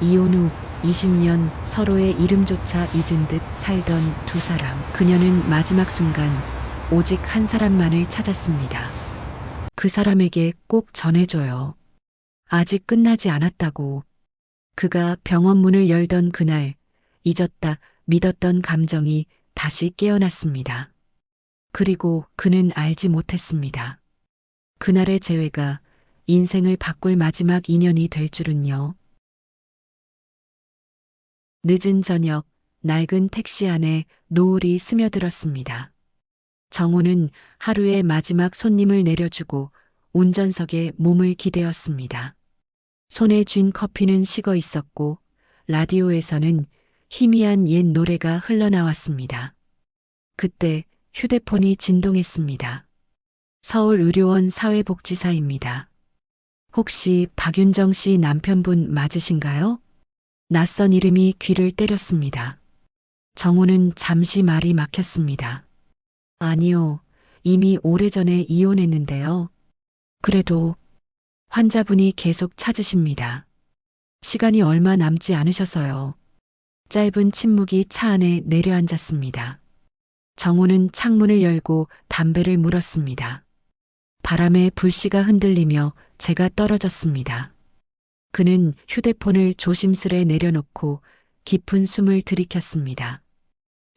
이혼 후 20년 서로의 이름조차 잊은 듯 살던 두 사람. 그녀는 마지막 순간 오직 한 사람만을 찾았습니다. 그 사람에게 꼭 전해줘요. 아직 끝나지 않았다고. 그가 병원 문을 열던 그날 잊었다 믿었던 감정이 다시 깨어났습니다. 그리고 그는 알지 못했습니다. 그날의 재회가 인생을 바꿀 마지막 인연이 될 줄은요. 늦은 저녁, 낡은 택시 안에 노을이 스며들었습니다. 정호는 하루의 마지막 손님을 내려주고 운전석에 몸을 기대었습니다. 손에 쥔 커피는 식어 있었고 라디오에서는 희미한 옛 노래가 흘러나왔습니다. 그때 휴대폰이 진동했습니다. 서울의료원 사회복지사입니다. 혹시 박윤정 씨 남편분 맞으신가요? 낯선 이름이 귀를 때렸습니다. 정호는 잠시 말이 막혔습니다. 아니요, 이미 오래전에 이혼했는데요. 그래도 환자분이 계속 찾으십니다. 시간이 얼마 남지 않으셔서요. 짧은 침묵이 차 안에 내려앉았습니다. 정호는 창문을 열고 담배를 물었습니다. 바람에 불씨가 흔들리며 제가 떨어졌습니다. 그는 휴대폰을 조심스레 내려놓고 깊은 숨을 들이켰습니다.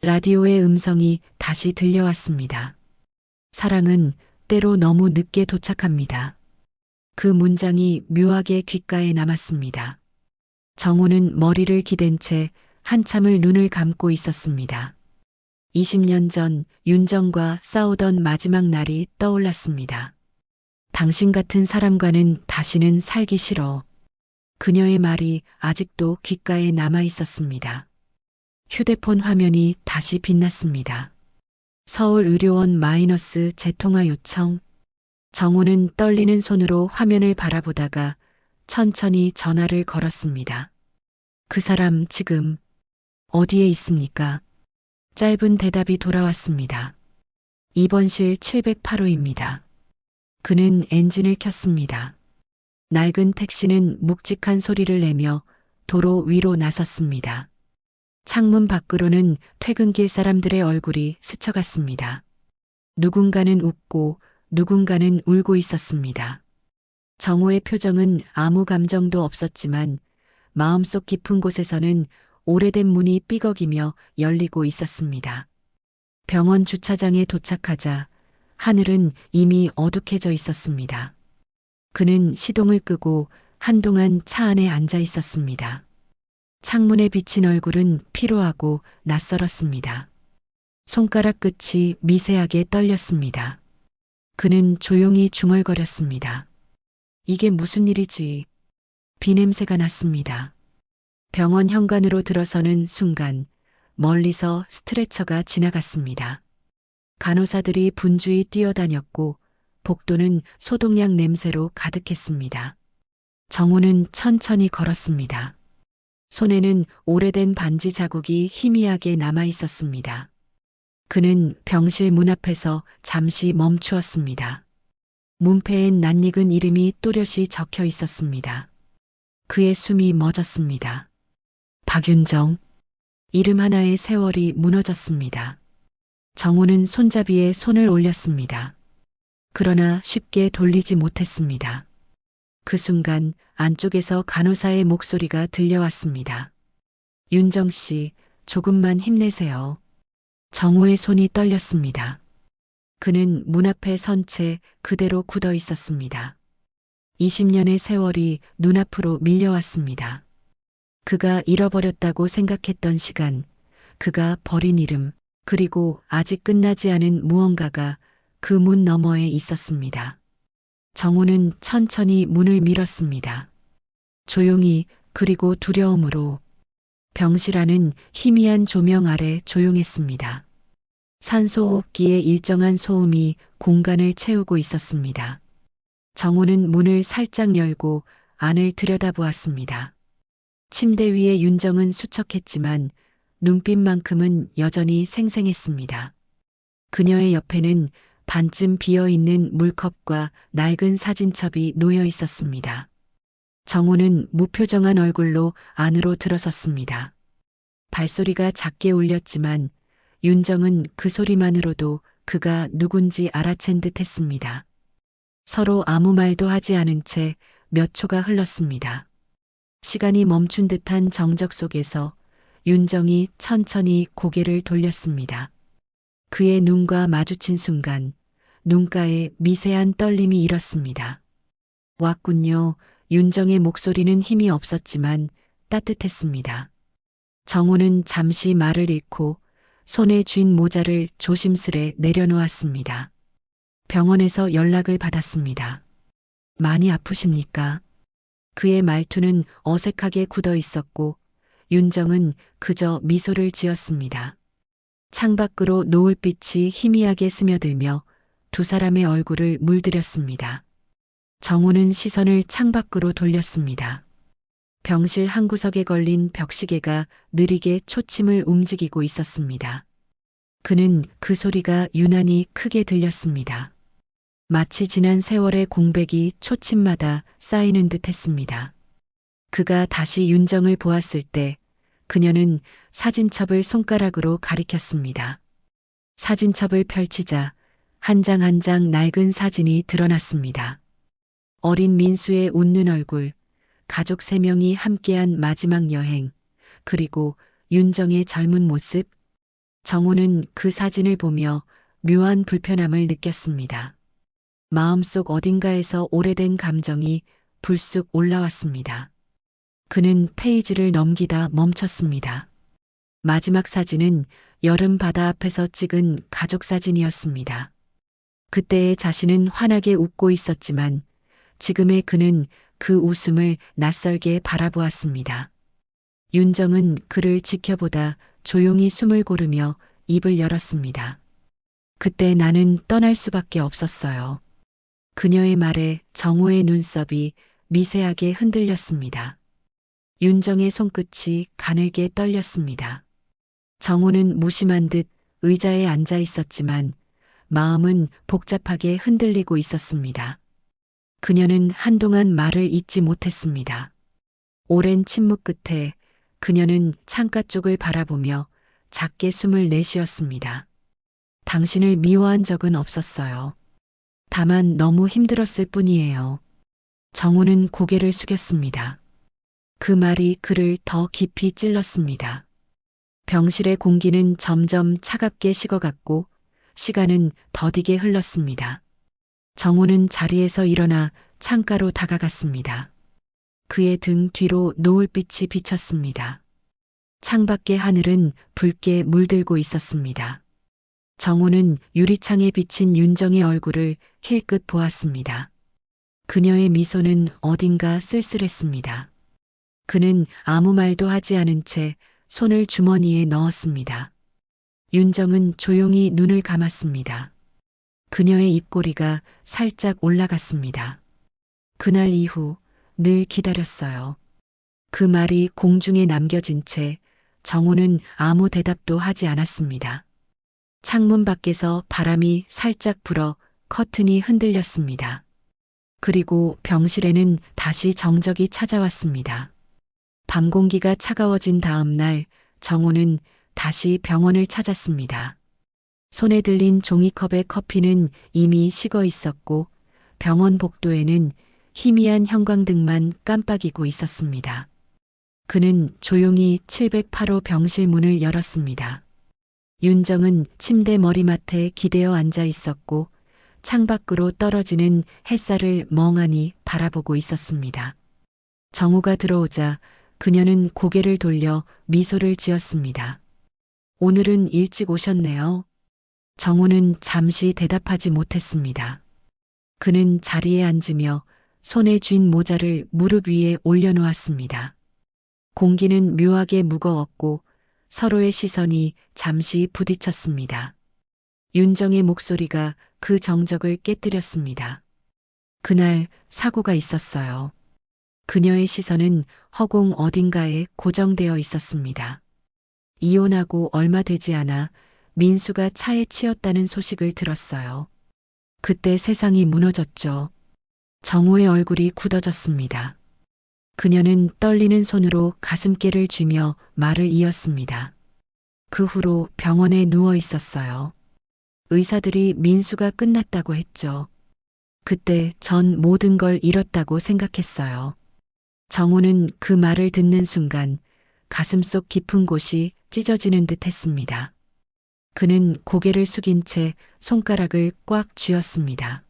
라디오의 음성이 다시 들려왔습니다. 사랑은 때로 너무 늦게 도착합니다. 그 문장이 묘하게 귓가에 남았습니다. 정호는 머리를 기댄 채 한참을 눈을 감고 있었습니다. 20년 전 윤정과 싸우던 마지막 날이 떠올랐습니다. 당신 같은 사람과는 다시는 살기 싫어. 그녀의 말이 아직도 귓가에 남아 있었습니다. 휴대폰 화면이 다시 빛났습니다. 서울의료원 마이너스 재통화 요청. 정호는 떨리는 손으로 화면을 바라보다가 천천히 전화를 걸었습니다. 그 사람 지금 어디에 있습니까? 짧은 대답이 돌아왔습니다. 입원실 708호입니다. 그는 엔진을 켰습니다. 낡은 택시는 묵직한 소리를 내며 도로 위로 나섰습니다. 창문 밖으로는 퇴근길 사람들의 얼굴이 스쳐갔습니다. 누군가는 웃고 누군가는 울고 있었습니다. 정호의 표정은 아무 감정도 없었지만 마음속 깊은 곳에서는 오래된 문이 삐걱이며 열리고 있었습니다. 병원 주차장에 도착하자 하늘은 이미 어둑해져 있었습니다. 그는 시동을 끄고 한동안 차 안에 앉아 있었습니다. 창문에 비친 얼굴은 피로하고 낯설었습니다. 손가락 끝이 미세하게 떨렸습니다. 그는 조용히 중얼거렸습니다. 이게 무슨 일이지? 비냄새가 났습니다. 병원 현관으로 들어서는 순간 멀리서 스트레처가 지나갔습니다. 간호사들이 분주히 뛰어다녔고 복도는 소독약 냄새로 가득했습니다. 정호는 천천히 걸었습니다. 손에는 오래된 반지 자국이 희미하게 남아 있었습니다. 그는 병실 문 앞에서 잠시 멈추었습니다. 문패엔 낯익은 이름이 또렷이 적혀 있었습니다. 그의 숨이 멎었습니다. 박윤정. 이름 하나의 세월이 무너졌습니다. 정호는 손잡이에 손을 올렸습니다. 그러나 쉽게 돌리지 못했습니다. 그 순간 안쪽에서 간호사의 목소리가 들려왔습니다. 윤정 씨, 조금만 힘내세요. 정호의 손이 떨렸습니다. 그는 문 앞에 선 채 그대로 굳어 있었습니다. 20년의 세월이 눈앞으로 밀려왔습니다. 그가 잃어버렸다고 생각했던 시간, 그가 버린 이름, 그리고 아직 끝나지 않은 무언가가 그 문 너머에 있었습니다. 정호는 천천히 문을 밀었습니다. 조용히 그리고 두려움으로 병실 안은 희미한 조명 아래 조용했습니다. 산소호흡기의 일정한 소음이 공간을 채우고 있었습니다. 정호는 문을 살짝 열고 안을 들여다보았습니다. 침대 위에 윤정은 수척했지만 눈빛만큼은 여전히 생생했습니다. 그녀의 옆에는 반쯤 비어있는 물컵과 낡은 사진첩이 놓여 있었습니다. 정호는 무표정한 얼굴로 안으로 들어섰습니다. 발소리가 작게 울렸지만 윤정은 그 소리만으로도 그가 누군지 알아챈 듯 했습니다. 서로 아무 말도 하지 않은 채 몇 초가 흘렀습니다. 시간이 멈춘 듯한 정적 속에서 윤정이 천천히 고개를 돌렸습니다. 그의 눈과 마주친 순간 눈가에 미세한 떨림이 일었습니다. 왔군요. 윤정의 목소리는 힘이 없었지만 따뜻했습니다. 정호는 잠시 말을 잃고 손에 쥔 모자를 조심스레 내려놓았습니다. 병원에서 연락을 받았습니다. 많이 아프십니까? 그의 말투는 어색하게 굳어 있었고 윤정은 그저 미소를 지었습니다. 창밖으로 노을빛이 희미하게 스며들며 두 사람의 얼굴을 물들였습니다. 정호는 시선을 창밖으로 돌렸습니다. 병실 한 구석에 걸린 벽시계가 느리게 초침을 움직이고 있었습니다. 그는 그 소리가 유난히 크게 들렸습니다. 마치 지난 세월의 공백이 초침마다 쌓이는 듯 했습니다. 그가 다시 윤정을 보았을 때 그녀는 사진첩을 손가락으로 가리켰습니다. 사진첩을 펼치자 한 장 한 장 낡은 사진이 드러났습니다. 어린 민수의 웃는 얼굴, 가족 3명이 함께한 마지막 여행, 그리고 윤정의 젊은 모습. 정호는 그 사진을 보며 묘한 불편함을 느꼈습니다. 마음속 어딘가에서 오래된 감정이 불쑥 올라왔습니다. 그는 페이지를 넘기다 멈췄습니다. 마지막 사진은 여름 바다 앞에서 찍은 가족 사진이었습니다. 그때의 자신은 환하게 웃고 있었지만 지금의 그는 그 웃음을 낯설게 바라보았습니다. 윤정은 그를 지켜보다 조용히 숨을 고르며 입을 열었습니다. 그때 나는 떠날 수밖에 없었어요. 그녀의 말에 정호의 눈썹이 미세하게 흔들렸습니다. 윤정의 손끝이 가늘게 떨렸습니다. 정호는 무심한 듯 의자에 앉아 있었지만 마음은 복잡하게 흔들리고 있었습니다. 그녀는 한동안 말을 잇지 못했습니다. 오랜 침묵 끝에 그녀는 창가 쪽을 바라보며 작게 숨을 내쉬었습니다. 당신을 미워한 적은 없었어요. 다만 너무 힘들었을 뿐이에요. 정호는 고개를 숙였습니다. 그 말이 그를 더 깊이 찔렀습니다. 병실의 공기는 점점 차갑게 식어갔고 시간은 더디게 흘렀습니다. 정호는 자리에서 일어나 창가로 다가갔습니다. 그의 등 뒤로 노을빛이 비쳤습니다. 창밖의 하늘은 붉게 물들고 있었습니다. 정호는 유리창에 비친 윤정의 얼굴을 힐끗 보았습니다. 그녀의 미소는 어딘가 쓸쓸했습니다. 그는 아무 말도 하지 않은 채 손을 주머니에 넣었습니다. 윤정은 조용히 눈을 감았습니다. 그녀의 입꼬리가 살짝 올라갔습니다. 그날 이후 늘 기다렸어요. 그 말이 공중에 남겨진 채 정호는 아무 대답도 하지 않았습니다. 창문 밖에서 바람이 살짝 불어 커튼이 흔들렸습니다. 그리고 병실에는 다시 정적이 찾아왔습니다. 밤 공기가 차가워진 다음 날 정호는 다시 병원을 찾았습니다. 손에 들린 종이컵의 커피는 이미 식어 있었고 병원 복도에는 희미한 형광등만 깜빡이고 있었습니다. 그는 조용히 708호 병실 문을 열었습니다. 윤정은 침대 머리맡에 기대어 앉아 있었고 창밖으로 떨어지는 햇살을 멍하니 바라보고 있었습니다. 정호가 들어오자 그녀는 고개를 돌려 미소를 지었습니다. 오늘은 일찍 오셨네요. 정호는 잠시 대답하지 못했습니다. 그는 자리에 앉으며 손에 쥔 모자를 무릎 위에 올려놓았습니다. 공기는 묘하게 무거웠고 서로의 시선이 잠시 부딪혔습니다. 윤정의 목소리가 그 정적을 깨뜨렸습니다. 그날 사고가 있었어요. 그녀의 시선은 허공 어딘가에 고정되어 있었습니다. 이혼하고 얼마 되지 않아 민수가 차에 치였다는 소식을 들었어요. 그때 세상이 무너졌죠. 정호의 얼굴이 굳어졌습니다. 그녀는 떨리는 손으로 가슴께를 쥐며 말을 이었습니다. 그 후로 병원에 누워 있었어요. 의사들이 민수가 끝났다고 했죠. 그때 전 모든 걸 잃었다고 생각했어요. 정우는 그 말을 듣는 순간 가슴속 깊은 곳이 찢어지는 듯 했습니다. 그는 고개를 숙인 채 손가락을 꽉 쥐었습니다.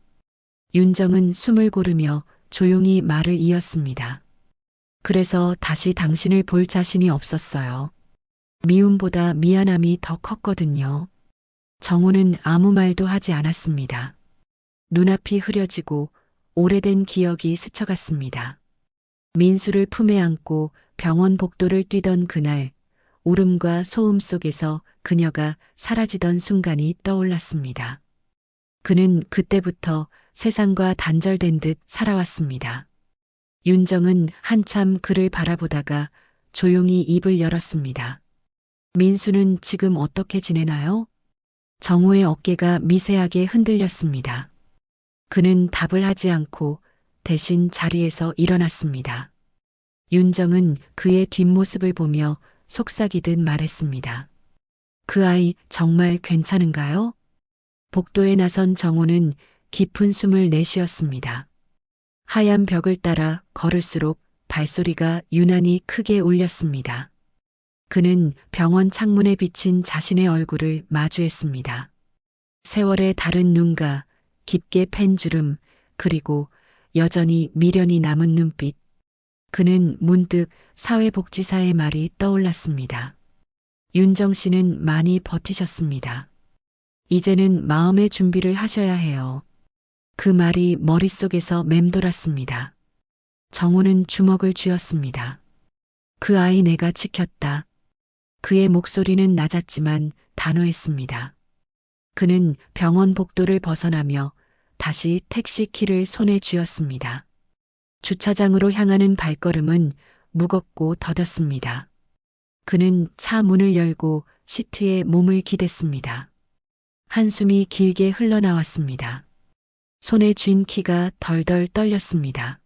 윤정은 숨을 고르며 조용히 말을 이었습니다. 그래서 다시 당신을 볼 자신이 없었어요. 미움보다 미안함이 더 컸거든요. 정우는 아무 말도 하지 않았습니다. 눈앞이 흐려지고 오래된 기억이 스쳐갔습니다. 민수를 품에 안고 병원 복도를 뛰던 그날, 울음과 소음 속에서 그녀가 사라지던 순간이 떠올랐습니다. 그는 그때부터 세상과 단절된 듯 살아왔습니다. 윤정은 한참 그를 바라보다가 조용히 입을 열었습니다. 민수는 지금 어떻게 지내나요? 정우의 어깨가 미세하게 흔들렸습니다. 그는 답을 하지 않고 대신 자리에서 일어났습니다. 윤정은 그의 뒷모습을 보며 속삭이듯 말했습니다. 그 아이 정말 괜찮은가요? 복도에 나선 정우는 깊은 숨을 내쉬었습니다. 하얀 벽을 따라 걸을수록 발소리가 유난히 크게 울렸습니다. 그는 병원 창문에 비친 자신의 얼굴을 마주했습니다. 세월의 다른 눈과 깊게 팬 주름, 그리고 여전히 미련이 남은 눈빛. 그는 문득 사회복지사의 말이 떠올랐습니다. 윤정 씨는 많이 버티셨습니다. 이제는 마음의 준비를 하셔야 해요. 그 말이 머릿속에서 맴돌았습니다. 정우는 주먹을 쥐었습니다. 그 아이 내가 지켰다. 그의 목소리는 낮았지만 단호했습니다. 그는 병원 복도를 벗어나며 다시 택시 키를 손에 쥐었습니다. 주차장으로 향하는 발걸음은 무겁고 더뎠습니다. 그는 차 문을 열고 시트에 몸을 기댔습니다. 한숨이 길게 흘러나왔습니다. 손에 쥔 키가 덜덜 떨렸습니다.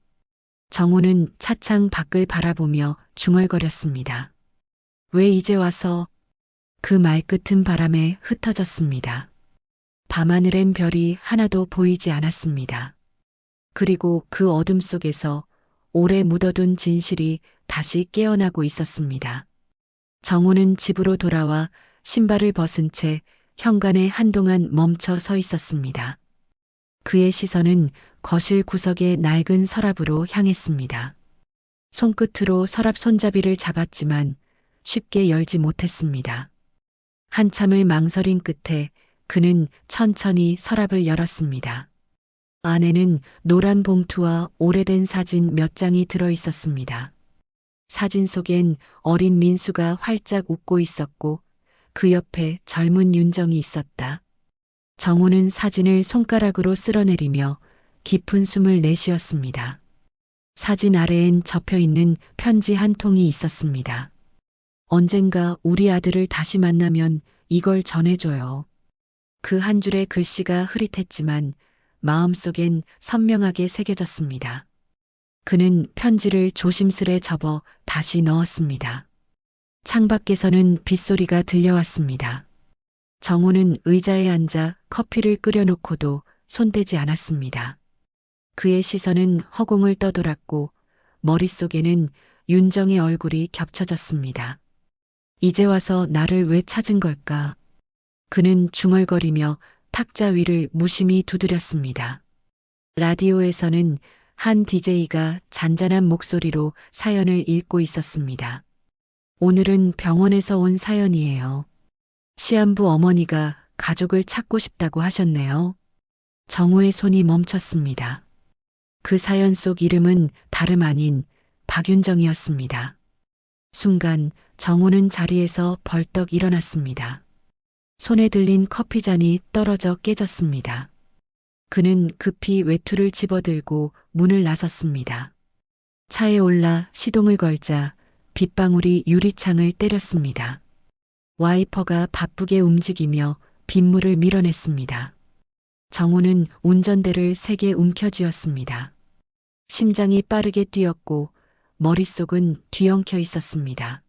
정우는 차창 밖을 바라보며 중얼거렸습니다. 왜 이제 와서? 그 말끝은 바람에 흩어졌습니다. 밤하늘엔 별이 하나도 보이지 않았습니다. 그리고 그 어둠 속에서 오래 묻어둔 진실이 다시 깨어나고 있었습니다. 정우는 집으로 돌아와 신발을 벗은 채 현관에 한동안 멈춰 서 있었습니다. 그의 시선은 거실 구석의 낡은 서랍으로 향했습니다. 손끝으로 서랍 손잡이를 잡았지만 쉽게 열지 못했습니다. 한참을 망설인 끝에 그는 천천히 서랍을 열었습니다. 안에는 노란 봉투와 오래된 사진 몇 장이 들어 있었습니다. 사진 속엔 어린 민수가 활짝 웃고 있었고 그 옆에 젊은 윤정이 있었다. 정우는 사진을 손가락으로 쓸어내리며 깊은 숨을 내쉬었습니다. 사진 아래엔 접혀 있는 편지 한 통이 있었습니다. 언젠가 우리 아들을 다시 만나면 이걸 전해줘요. 그 한 줄의 글씨가 흐릿했지만 마음속엔 선명하게 새겨졌습니다. 그는 편지를 조심스레 접어 다시 넣었습니다. 창밖에서는 빗소리가 들려왔습니다. 정우는 의자에 앉아 커피를 끓여놓고도 손대지 않았습니다. 그의 시선은 허공을 떠돌았고 머릿속에는 윤정의 얼굴이 겹쳐졌습니다. 이제 와서 나를 왜 찾은 걸까? 그는 중얼거리며 탁자 위를 무심히 두드렸습니다. 라디오에서는 한 DJ가 잔잔한 목소리로 사연을 읽고 있었습니다. 오늘은 병원에서 온 사연이에요. 시한부 어머니가 가족을 찾고 싶다고 하셨네요. 정우의 손이 멈췄습니다. 그 사연 속 이름은 다름 아닌 박윤정이었습니다. 순간 정우는 자리에서 벌떡 일어났습니다. 손에 들린 커피잔이 떨어져 깨졌습니다. 그는 급히 외투를 집어들고 문을 나섰습니다. 차에 올라 시동을 걸자 빗방울이 유리창을 때렸습니다. 와이퍼가 바쁘게 움직이며 빗물을 밀어냈습니다. 정우는 운전대를 세게 움켜쥐었습니다. 심장이 빠르게 뛰었고 머릿속은 뒤엉켜 있었습니다.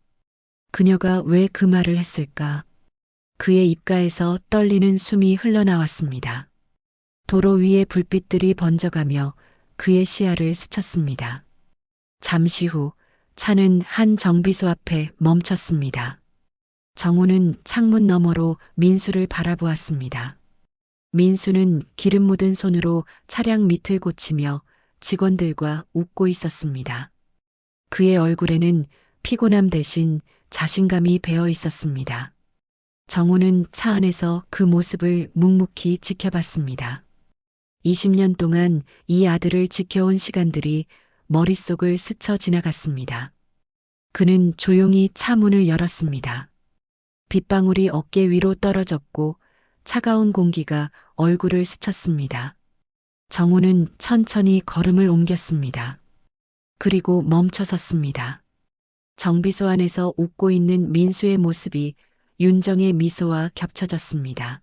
그녀가 왜 그 말을 했을까? 그의 입가에서 떨리는 숨이 흘러나왔습니다. 도로 위에 불빛들이 번져가며 그의 시야를 스쳤습니다. 잠시 후 차는 한 정비소 앞에 멈췄습니다. 정우는 창문 너머로 민수를 바라보았습니다. 민수는 기름 묻은 손으로 차량 밑을 고치며 직원들과 웃고 있었습니다. 그의 얼굴에는 피곤함 대신 자신감이 배어 있었습니다. 정우는 차 안에서 그 모습을 묵묵히 지켜봤습니다. 20년 동안 이 아들을 지켜온 시간들이 머릿속을 스쳐 지나갔습니다. 그는 조용히 차 문을 열었습니다. 빗방울이 어깨 위로 떨어졌고 차가운 공기가 얼굴을 스쳤습니다. 정우는 천천히 걸음을 옮겼습니다. 그리고 멈춰 섰습니다. 정비소 안에서 웃고 있는 민수의 모습이 윤정의 미소와 겹쳐졌습니다.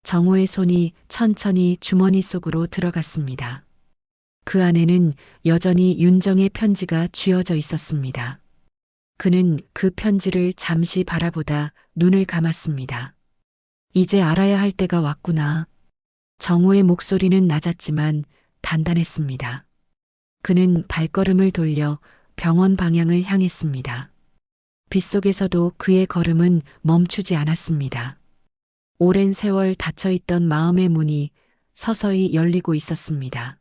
정우의 손이 천천히 주머니 속으로 들어갔습니다. 그 안에는 여전히 윤정의 편지가 쥐어져 있었습니다. 그는 그 편지를 잠시 바라보다 눈을 감았습니다. 이제 알아야 할 때가 왔구나. 정우의 목소리는 낮았지만 단단했습니다. 그는 발걸음을 돌려 병원 방향을 향했습니다. 빗속에서도 그의 걸음은 멈추지 않았습니다. 오랜 세월 닫혀있던 마음의 문이 서서히 열리고 있었습니다.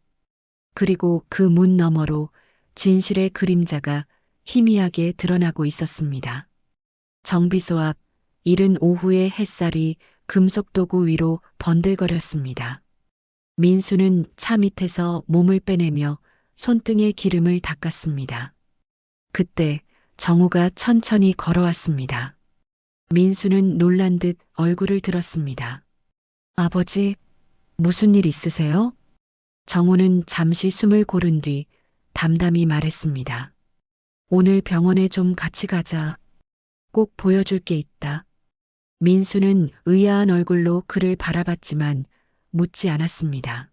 그리고 그 문 너머로 진실의 그림자가 희미하게 드러나고 있었습니다. 정비소 앞 이른 오후의 햇살이 금속 도구 위로 번들거렸습니다. 민수는 차 밑에서 몸을 빼내며 손등에 기름을 닦았습니다. 그때 정우가 천천히 걸어왔습니다. 민수는 놀란 듯 얼굴을 들었습니다. 아버지, 무슨 일 있으세요? 정우는 잠시 숨을 고른 뒤 담담히 말했습니다. 오늘 병원에 좀 같이 가자. 꼭 보여줄 게 있다. 민수는 의아한 얼굴로 그를 바라봤지만 묻지 않았습니다.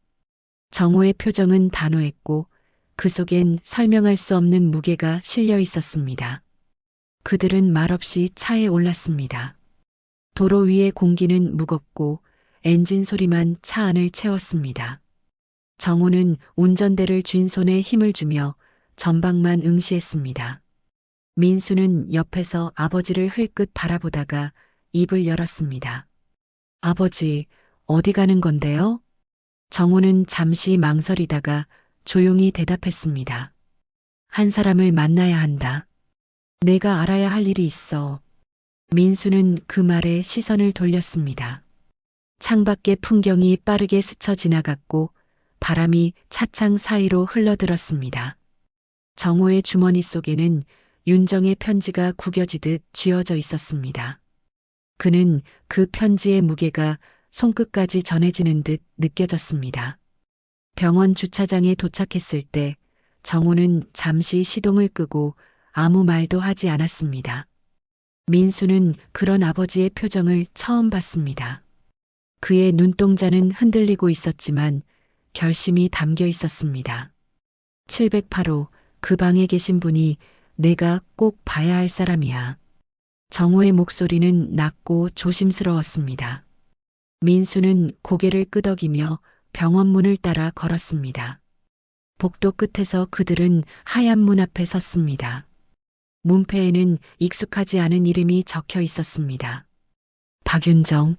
정우의 표정은 단호했고 그 속엔 설명할 수 없는 무게가 실려 있었습니다. 그들은 말없이 차에 올랐습니다. 도로 위의 공기는 무겁고 엔진 소리만 차 안을 채웠습니다. 정우는 운전대를 쥔 손에 힘을 주며 전방만 응시했습니다. 민수는 옆에서 아버지를 흘끗 바라보다가 입을 열었습니다. 아버지, 어디 가는 건데요? 정우는 잠시 망설이다가 조용히 대답했습니다. 한 사람을 만나야 한다. 내가 알아야 할 일이 있어. 민수는 그 말에 시선을 돌렸습니다. 창밖의 풍경이 빠르게 스쳐 지나갔고 바람이 차창 사이로 흘러들었습니다. 정호의 주머니 속에는 윤정의 편지가 구겨지듯 쥐어져 있었습니다. 그는 그 편지의 무게가 손끝까지 전해지는 듯 느껴졌습니다. 병원 주차장에 도착했을 때 정우는 잠시 시동을 끄고 아무 말도 하지 않았습니다. 민수는 그런 아버지의 표정을 처음 봤습니다. 그의 눈동자는 흔들리고 있었지만 결심이 담겨 있었습니다. 708호, 그 방에 계신 분이 내가 꼭 봐야 할 사람이야. 정우의 목소리는 낮고 조심스러웠습니다. 민수는 고개를 끄덕이며 병원 문을 따라 걸었습니다. 복도 끝에서 그들은 하얀 문 앞에 섰습니다. 문패에는 익숙하지 않은 이름이 적혀 있었습니다. 박윤정.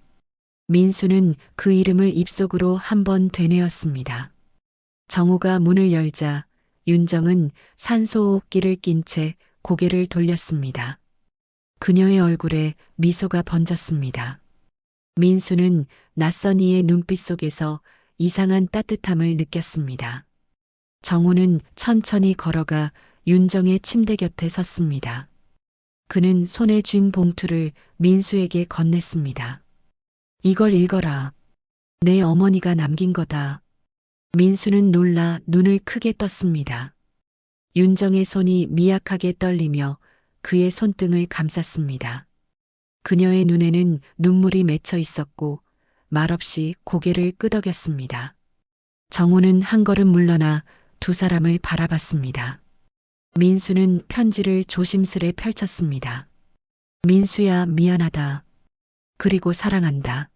민수는 그 이름을 입속으로 한번 되뇌었습니다. 정우가 문을 열자 윤정은 산소호흡기를 낀 채 고개를 돌렸습니다. 그녀의 얼굴에 미소가 번졌습니다. 민수는 낯선 이의 눈빛 속에서 이상한 따뜻함을 느꼈습니다. 정우는 천천히 걸어가 윤정의 침대 곁에 섰습니다. 그는 손에 쥔 봉투를 민수에게 건넸습니다. 이걸 읽어라. 내 어머니가 남긴 거다. 민수는 놀라 눈을 크게 떴습니다. 윤정의 손이 미약하게 떨리며 그의 손등을 감쌌습니다. 그녀의 눈에는 눈물이 맺혀 있었고 말없이 고개를 끄덕였습니다. 정우는 한 걸음 물러나 두 사람을 바라봤습니다. 민수는 편지를 조심스레 펼쳤습니다. 민수야, 미안하다. 그리고 사랑한다.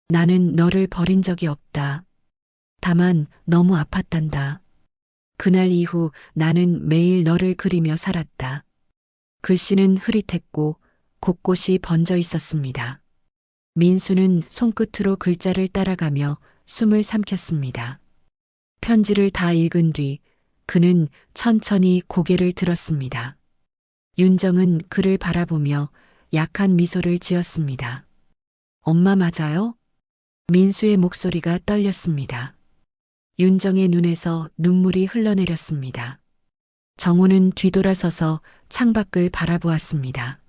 나는 너를 버린 적이 없다. 다만 너무 아팠단다. 그날 이후 나는 매일 너를 그리며 살았다. 글씨는 흐릿했고 곳곳이 번져 있었습니다. 민수는 손끝으로 글자를 따라가며 숨을 삼켰습니다. 편지를 다 읽은 뒤 그는 천천히 고개를 들었습니다. 윤정은 그를 바라보며 약한 미소를 지었습니다. 엄마 맞아요? 민수의 목소리가 떨렸습니다. 윤정의 눈에서 눈물이 흘러내렸습니다. 정우는 뒤돌아서서 창밖을 바라보았습니다.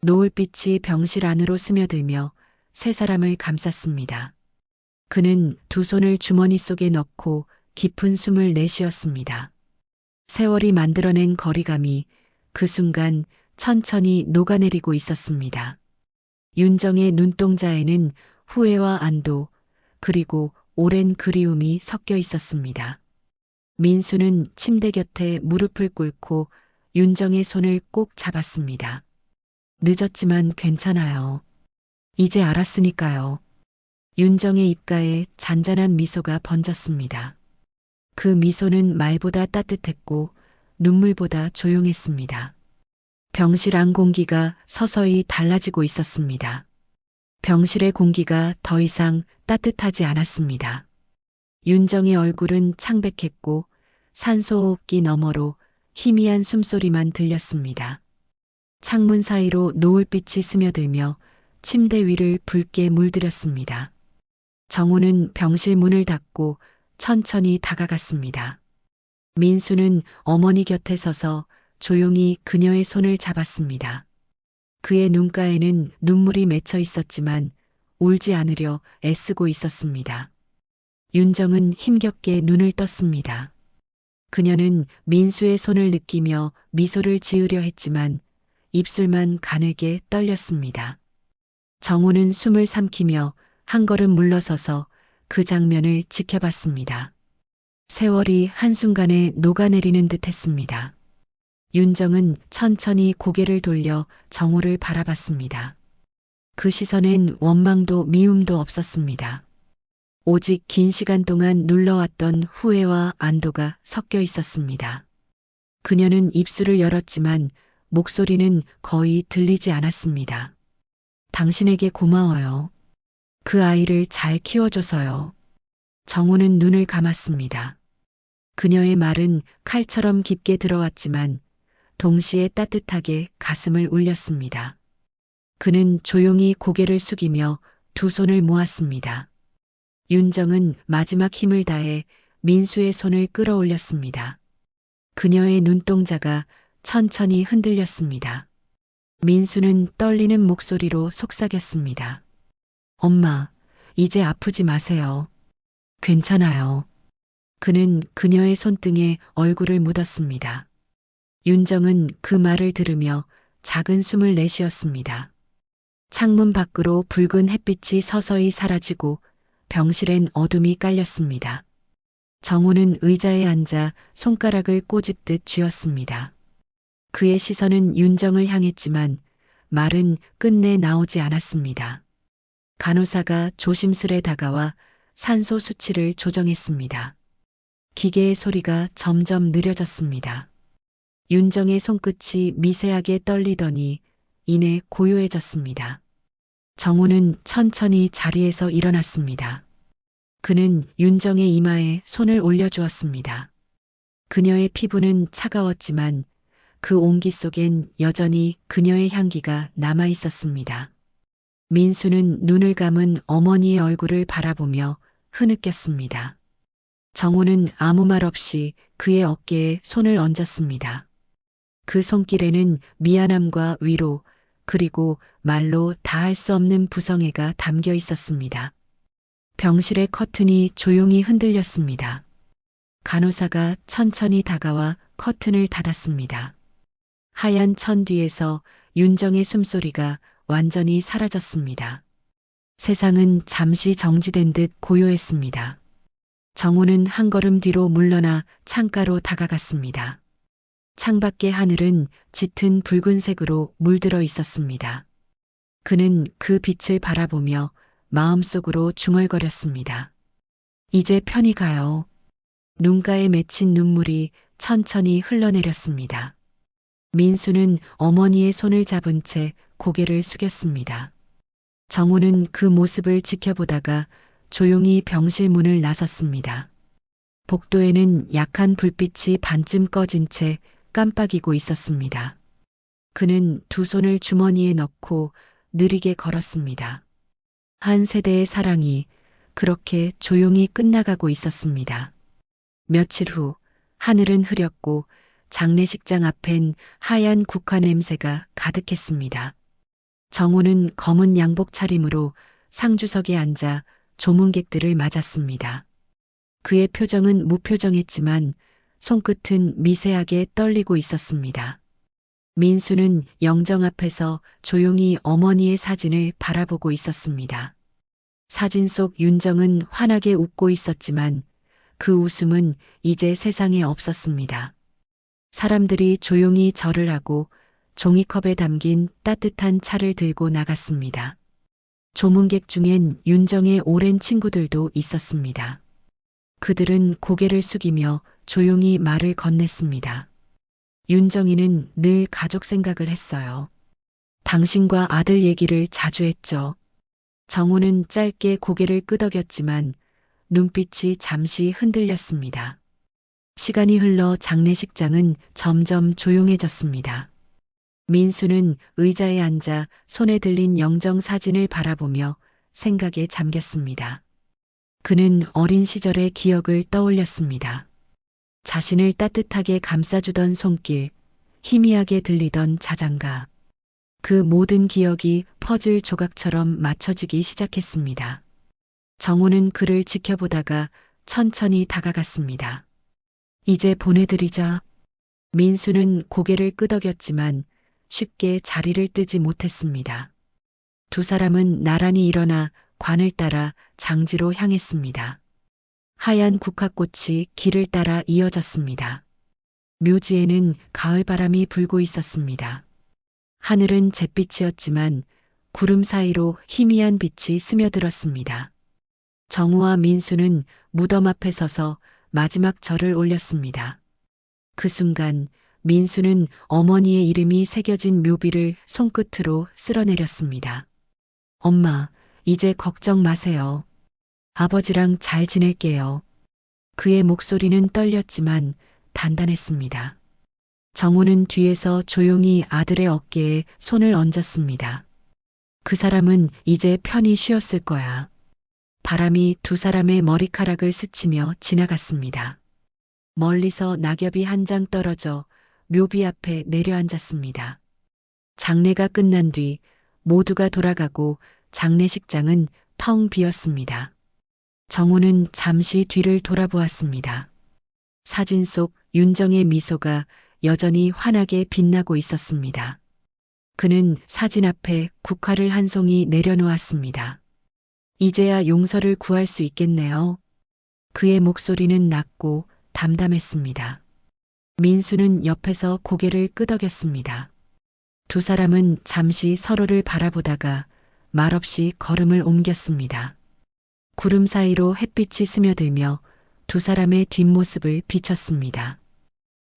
노을빛이 병실 안으로 스며들며 세 사람을 감쌌습니다. 그는 두 손을 주머니 속에 넣고 깊은 숨을 내쉬었습니다. 세월이 만들어낸 거리감이 그 순간 천천히 녹아내리고 있었습니다. 윤정의 눈동자에는 후회와 안도, 그리고 오랜 그리움이 섞여 있었습니다. 민수는 침대 곁에 무릎을 꿇고 윤정의 손을 꼭 잡았습니다. 늦었지만 괜찮아요. 이제 알았으니까요. 윤정의 입가에 잔잔한 미소가 번졌습니다. 그 미소는 말보다 따뜻했고 눈물보다 조용했습니다. 병실 안 공기가 서서히 달라지고 있었습니다. 병실의 공기가 더 이상 따뜻하지 않았습니다. 윤정의 얼굴은 창백했고 산소호흡기 너머로 희미한 숨소리만 들렸습니다. 창문 사이로 노을빛이 스며들며 침대 위를 붉게 물들였습니다. 정우는 병실 문을 닫고 천천히 다가갔습니다. 민수는 어머니 곁에 서서 조용히 그녀의 손을 잡았습니다. 그의 눈가에는 눈물이 맺혀 있었지만 울지 않으려 애쓰고 있었습니다. 윤정은 힘겹게 눈을 떴습니다. 그녀는 민수의 손을 느끼며 미소를 지으려 했지만 입술만 가늘게 떨렸습니다. 정우는 숨을 삼키며 한 걸음 물러서서 그 장면을 지켜봤습니다. 세월이 한순간에 녹아내리는 듯 했습니다. 윤정은 천천히 고개를 돌려 정우를 바라봤습니다. 그 시선엔 원망도 미움도 없었습니다. 오직 긴 시간 동안 눌러왔던 후회와 안도가 섞여 있었습니다. 그녀는 입술을 열었지만 목소리는 거의 들리지 않았습니다. 당신에게 고마워요. 그 아이를 잘 키워줘서요. 정우는 눈을 감았습니다. 그녀의 말은 칼처럼 깊게 들어왔지만 동시에 따뜻하게 가슴을 울렸습니다. 그는 조용히 고개를 숙이며 두 손을 모았습니다. 윤정은 마지막 힘을 다해 민수의 손을 끌어올렸습니다. 그녀의 눈동자가 천천히 흔들렸습니다. 민수는 떨리는 목소리로 속삭였습니다. 엄마, 이제 아프지 마세요. 괜찮아요. 그는 그녀의 손등에 얼굴을 묻었습니다. 윤정은 그 말을 들으며 작은 숨을 내쉬었습니다. 창문 밖으로 붉은 햇빛이 서서히 사라지고 병실엔 어둠이 깔렸습니다. 정우는 의자에 앉아 손가락을 꼬집듯 쥐었습니다. 그의 시선은 윤정을 향했지만 말은 끝내 나오지 않았습니다. 간호사가 조심스레 다가와 산소 수치를 조정했습니다. 기계의 소리가 점점 느려졌습니다. 윤정의 손끝이 미세하게 떨리더니 이내 고요해졌습니다. 정우는 천천히 자리에서 일어났습니다. 그는 윤정의 이마에 손을 올려주었습니다. 그녀의 피부는 차가웠지만 그 온기 속엔 여전히 그녀의 향기가 남아 있었습니다. 민수는 눈을 감은 어머니의 얼굴을 바라보며 흐느꼈습니다. 정우는 아무 말 없이 그의 어깨에 손을 얹었습니다. 그 손길에는 미안함과 위로, 그리고 말로 다할 수 없는 부성애가 담겨 있었습니다. 병실의 커튼이 조용히 흔들렸습니다. 간호사가 천천히 다가와 커튼을 닫았습니다. 하얀 천 뒤에서 윤정의 숨소리가 완전히 사라졌습니다. 세상은 잠시 정지된 듯 고요했습니다. 정우는 한 걸음 뒤로 물러나 창가로 다가갔습니다. 창밖의 하늘은 짙은 붉은색으로 물들어 있었습니다. 그는 그 빛을 바라보며 마음속으로 중얼거렸습니다. 이제 편히 가요. 눈가에 맺힌 눈물이 천천히 흘러내렸습니다. 민수는 어머니의 손을 잡은 채 고개를 숙였습니다. 정우는 그 모습을 지켜보다가 조용히 병실 문을 나섰습니다. 복도에는 약한 불빛이 반쯤 꺼진 채 깜빡이고 있었습니다. 그는 두 손을 주머니에 넣고 느리게 걸었습니다. 한 세대의 사랑이 그렇게 조용히 끝나가고 있었습니다. 며칠 후 하늘은 흐렸고 장례식장 앞엔 하얀 국화 냄새가 가득했습니다. 정우는 검은 양복 차림으로 상주석에 앉아 조문객들을 맞았습니다. 그의 표정은 무표정했지만 손끝은 미세하게 떨리고 있었습니다. 민수는 영정 앞에서 조용히 어머니의 사진을 바라보고 있었습니다. 사진 속 윤정은 환하게 웃고 있었지만 그 웃음은 이제 세상에 없었습니다. 사람들이 조용히 절을 하고 종이컵에 담긴 따뜻한 차를 들고 나갔습니다. 조문객 중엔 윤정의 오랜 친구들도 있었습니다. 그들은 고개를 숙이며 조용히 말을 건넸습니다. 윤정이는 늘 가족 생각을 했어요. 당신과 아들 얘기를 자주 했죠. 정우는 짧게 고개를 끄덕였지만 눈빛이 잠시 흔들렸습니다. 시간이 흘러 장례식장은 점점 조용해졌습니다. 민수는 의자에 앉아 손에 들린 영정 사진을 바라보며 생각에 잠겼습니다. 그는 어린 시절의 기억을 떠올렸습니다. 자신을 따뜻하게 감싸주던 손길, 희미하게 들리던 자장가. 그 모든 기억이 퍼즐 조각처럼 맞춰지기 시작했습니다. 정우는 그를 지켜보다가 천천히 다가갔습니다. 이제 보내드리자. 민수는 고개를 끄덕였지만 쉽게 자리를 뜨지 못했습니다. 두 사람은 나란히 일어나 관을 따라 장지로 향했습니다. 하얀 국화꽃이 길을 따라 이어졌습니다. 묘지에는 가을바람이 불고 있었습니다. 하늘은 잿빛이었지만 구름 사이로 희미한 빛이 스며들었습니다. 정우와 민수는 무덤 앞에 서서 마지막 절을 올렸습니다. 그 순간 민수는 어머니의 이름이 새겨진 묘비를 손끝으로 쓸어내렸습니다. 엄마, 이제 걱정 마세요. 아버지랑 잘 지낼게요. 그의 목소리는 떨렸지만 단단했습니다. 정우는 뒤에서 조용히 아들의 어깨에 손을 얹었습니다. 그 사람은 이제 편히 쉬었을 거야. 바람이 두 사람의 머리카락을 스치며 지나갔습니다. 멀리서 낙엽이 한 장 떨어져 묘비 앞에 내려앉았습니다. 장례가 끝난 뒤 모두가 돌아가고 장례식장은 텅 비었습니다. 정우는 잠시 뒤를 돌아보았습니다. 사진 속 윤정의 미소가 여전히 환하게 빛나고 있었습니다. 그는 사진 앞에 국화를 한 송이 내려놓았습니다. 이제야 용서를 구할 수 있겠네요. 그의 목소리는 낮고 담담했습니다. 민수는 옆에서 고개를 끄덕였습니다. 두 사람은 잠시 서로를 바라보다가 말없이 걸음을 옮겼습니다. 구름 사이로 햇빛이 스며들며 두 사람의 뒷모습을 비췄습니다.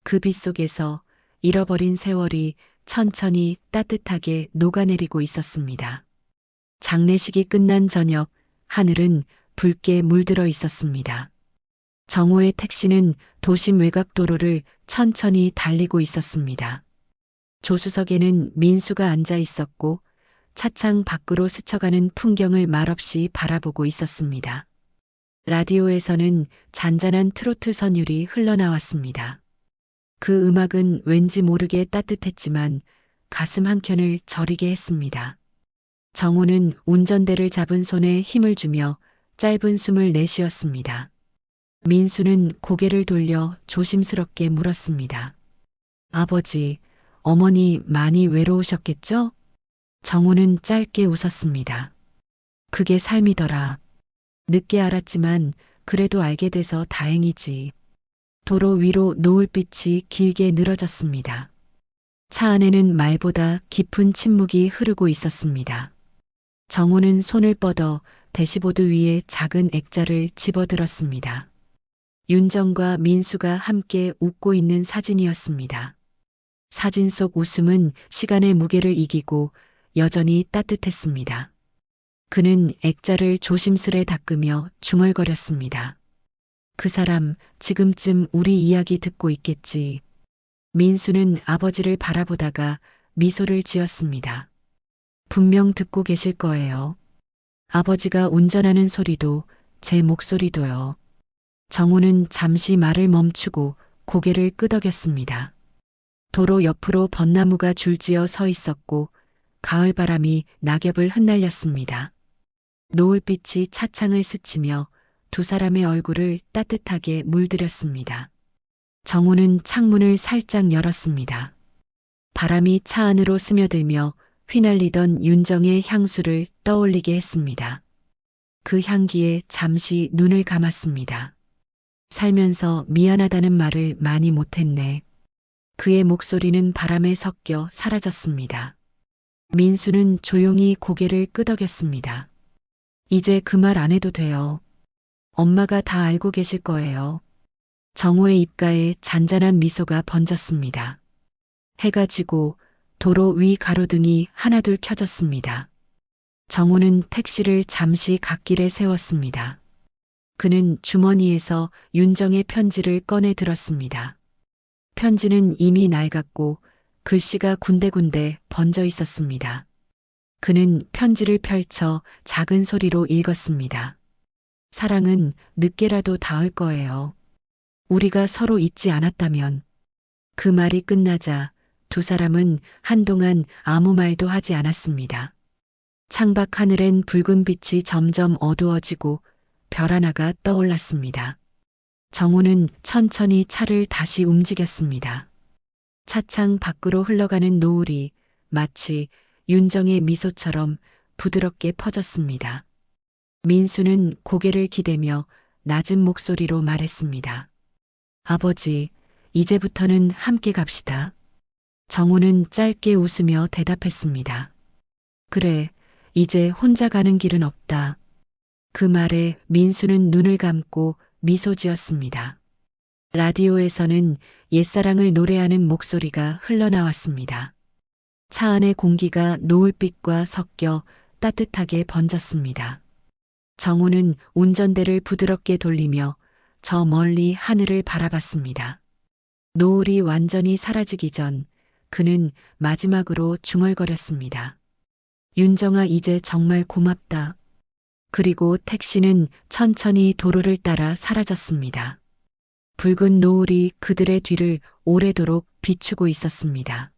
그 빛 속에서 잃어버린 세월이 천천히 따뜻하게 녹아내리고 있었습니다. 장례식이 끝난 저녁, 하늘은 붉게 물들어 있었습니다. 정우의 택시는 도심 외곽 도로를 천천히 달리고 있었습니다. 조수석에는 민수가 앉아 있었고 차창 밖으로 스쳐가는 풍경을 말없이 바라보고 있었습니다. 라디오에서는 잔잔한 트로트 선율이 흘러나왔습니다. 그 음악은 왠지 모르게 따뜻했지만 가슴 한켠을 저리게 했습니다. 정우는 운전대를 잡은 손에 힘을 주며 짧은 숨을 내쉬었습니다. 민수는 고개를 돌려 조심스럽게 물었습니다. 아버지, 어머니 많이 외로우셨겠죠? 정우는 짧게 웃었습니다. 그게 삶이더라. 늦게 알았지만 그래도 알게 돼서 다행이지. 도로 위로 노을빛이 길게 늘어졌습니다. 차 안에는 말보다 깊은 침묵이 흐르고 있었습니다. 정호는 손을 뻗어 대시보드 위에 작은 액자를 집어들었습니다. 윤정과 민수가 함께 웃고 있는 사진이었습니다. 사진 속 웃음은 시간의 무게를 이기고 여전히 따뜻했습니다. 그는 액자를 조심스레 닦으며 중얼거렸습니다. 그 사람 지금쯤 우리 이야기 듣고 있겠지. 민수는 아버지를 바라보다가 미소를 지었습니다. 분명 듣고 계실 거예요. 아버지가 운전하는 소리도 제 목소리도요. 정우는 잠시 말을 멈추고 고개를 끄덕였습니다. 도로 옆으로 벚나무가 줄지어 서 있었고 가을바람이 낙엽을 흩날렸습니다. 노을빛이 차창을 스치며 두 사람의 얼굴을 따뜻하게 물들였습니다. 정우는 창문을 살짝 열었습니다. 바람이 차 안으로 스며들며 휘날리던 윤정의 향수를 떠올리게 했습니다. 그 향기에 잠시 눈을 감았습니다. 살면서 미안하다는 말을 많이 못했네. 그의 목소리는 바람에 섞여 사라졌습니다. 민수는 조용히 고개를 끄덕였습니다. 이제 그 말 안 해도 돼요. 엄마가 다 알고 계실 거예요. 정호의 입가에 잔잔한 미소가 번졌습니다. 해가 지고 도로 위 가로등이 하나둘 켜졌습니다. 정호는 택시를 잠시 갓길에 세웠습니다. 그는 주머니에서 윤정의 편지를 꺼내 들었습니다. 편지는 이미 낡았고 글씨가 군데군데 번져 있었습니다. 그는 편지를 펼쳐 작은 소리로 읽었습니다. 사랑은 늦게라도 닿을 거예요. 우리가 서로 잊지 않았다면. 그 말이 끝나자 두 사람은 한동안 아무 말도 하지 않았습니다. 창밖 하늘엔 붉은 빛이 점점 어두워지고 별 하나가 떠올랐습니다. 정우는 천천히 차를 다시 움직였습니다. 차창 밖으로 흘러가는 노을이 마치 윤정의 미소처럼 부드럽게 퍼졌습니다. 민수는 고개를 기대며 낮은 목소리로 말했습니다. 아버지, 이제부터는 함께 갑시다. 정우는 짧게 웃으며 대답했습니다. 그래, 이제 혼자 가는 길은 없다. 그 말에 민수는 눈을 감고 미소 지었습니다. 라디오에서는 옛사랑을 노래하는 목소리가 흘러나왔습니다. 차 안의 공기가 노을빛과 섞여 따뜻하게 번졌습니다. 정우는 운전대를 부드럽게 돌리며 저 멀리 하늘을 바라봤습니다. 노을이 완전히 사라지기 전 그는 마지막으로 중얼거렸습니다. 윤정아, 이제 정말 고맙다. 그리고 택시는 천천히 도로를 따라 사라졌습니다. 붉은 노을이 그들의 뒤를 오래도록 비추고 있었습니다.